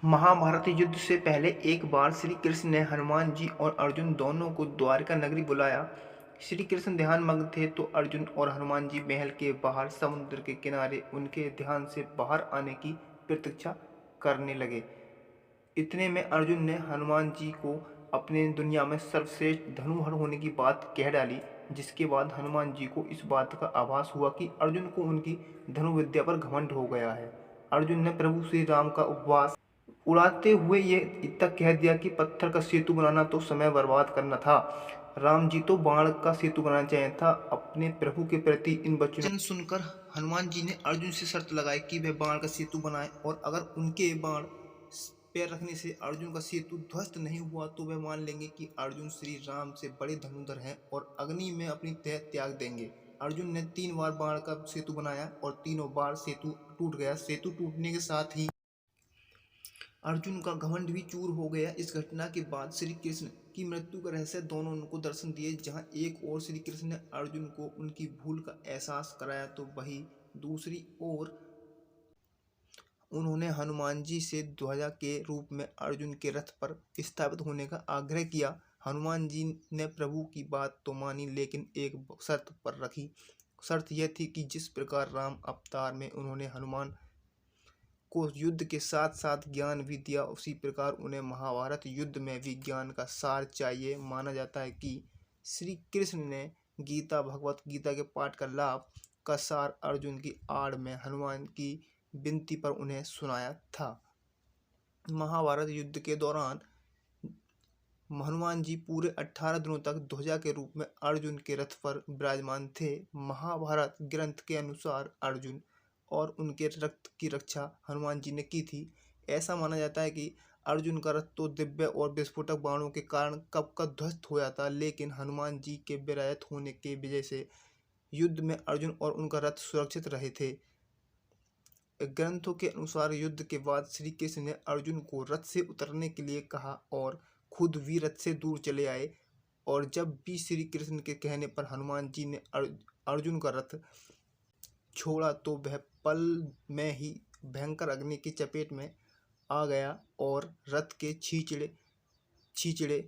महाभारत युद्ध से पहले एक बार श्री कृष्ण ने हनुमान जी और अर्जुन दोनों को द्वारका नगरी बुलाया। श्री कृष्ण ध्यानमग्न थे तो अर्जुन और हनुमान जी महल के बाहर समुद्र के किनारे उनके ध्यान से बाहर आने की प्रतीक्षा करने लगे। इतने में अर्जुन ने हनुमान जी को अपने दुनिया में सर्वश्रेष्ठ धनुर्धर होने की बात कह डाली, जिसके बाद हनुमान जी को इस बात का आभास हुआ कि अर्जुन को उनकी धनुर्विद्या पर घमंड हो गया है। अर्जुन ने प्रभु श्री राम का उपवास उड़ाते हुए ये तक कह दिया कि पत्थर का सेतु बनाना तो समय बर्बाद करना था, राम जी तो बाण का सेतु बनाना चाहिए था। अपने प्रभु के प्रति इन वचन सुनकर हनुमान जी ने अर्जुन से शर्त लगाई कि वह बाण का सेतु बनाए, और अगर उनके बाण पैर रखने से अर्जुन का सेतु ध्वस्त नहीं हुआ तो वे मान लेंगे कि अर्जुन श्री राम से बड़े धनुर्धर हैं और अग्नि में अपनी देह त्याग देंगे। अर्जुन ने 3 बार बाण का सेतु बनाया और तीनों बार सेतु टूट गया। सेतु टूटने के साथ ही अर्जुन का घमंड भी चूर हो गया। इस घटना के बाद श्री कृष्ण की मृत्यु का रहस्य दोनों उनको दर्शन दिए। जहां एक ओर श्री कृष्ण ने अर्जुन को उनकी भूल का एहसास कराया तो वहीं दूसरी ओर उन्होंने हनुमान जी से ध्वजा के रूप में अर्जुन के रथ पर स्थापित होने का आग्रह किया। हनुमान जी ने प्रभु की बात तो मानी, लेकिन एक शर्त पर रखी। शर्त यह थी कि जिस प्रकार राम अवतार में उन्होंने हनुमान को युद्ध के साथ साथ ज्ञान भी दिया, उसी प्रकार उन्हें महाभारत युद्ध में भी ज्ञान का सार चाहिए। माना जाता है कि श्री कृष्ण ने गीता भगवत गीता के पाठ का लाभ का सार अर्जुन की आड़ में हनुमान की विनती पर उन्हें सुनाया था। महाभारत युद्ध के दौरान हनुमान जी पूरे 18 दिनों तक ध्वजा के रूप में अर्जुन के रथ पर विराजमान थे। महाभारत ग्रंथ के अनुसार अर्जुन और उनके रक्त की रक्षा हनुमान जी ने की थी। ऐसा माना जाता है कि अर्जुन का रथ तो दिव्य और विस्फोटक बाणों के कारण कब का ध्वस्त हो जाता, लेकिन हनुमान जी के विरहित होने के वजह से युद्ध में अर्जुन और उनका रथ सुरक्षित रहे थे। ग्रंथों के अनुसार युद्ध के बाद श्री कृष्ण ने अर्जुन को रथ से उतरने के लिए कहा और खुद भी रथ से दूर चले आए। और जब भी श्री कृष्ण के कहने पर हनुमान जी ने अर्जुन का रथ छोड़ा तो वह पल में ही भयंकर अग्नि की चपेट में आ गया और रथ के छींचड़े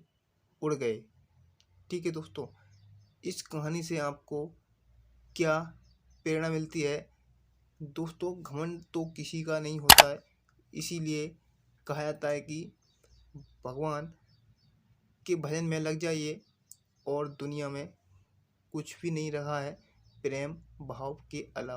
उड़ गए। ठीक है दोस्तों, इस कहानी से आपको क्या प्रेरणा मिलती है? दोस्तों, घमंड तो किसी का नहीं होता है, इसीलिए कहा जाता है कि भगवान के भजन में लग जाइए और दुनिया में कुछ भी नहीं रहा है प्रेम भाव के अलावा।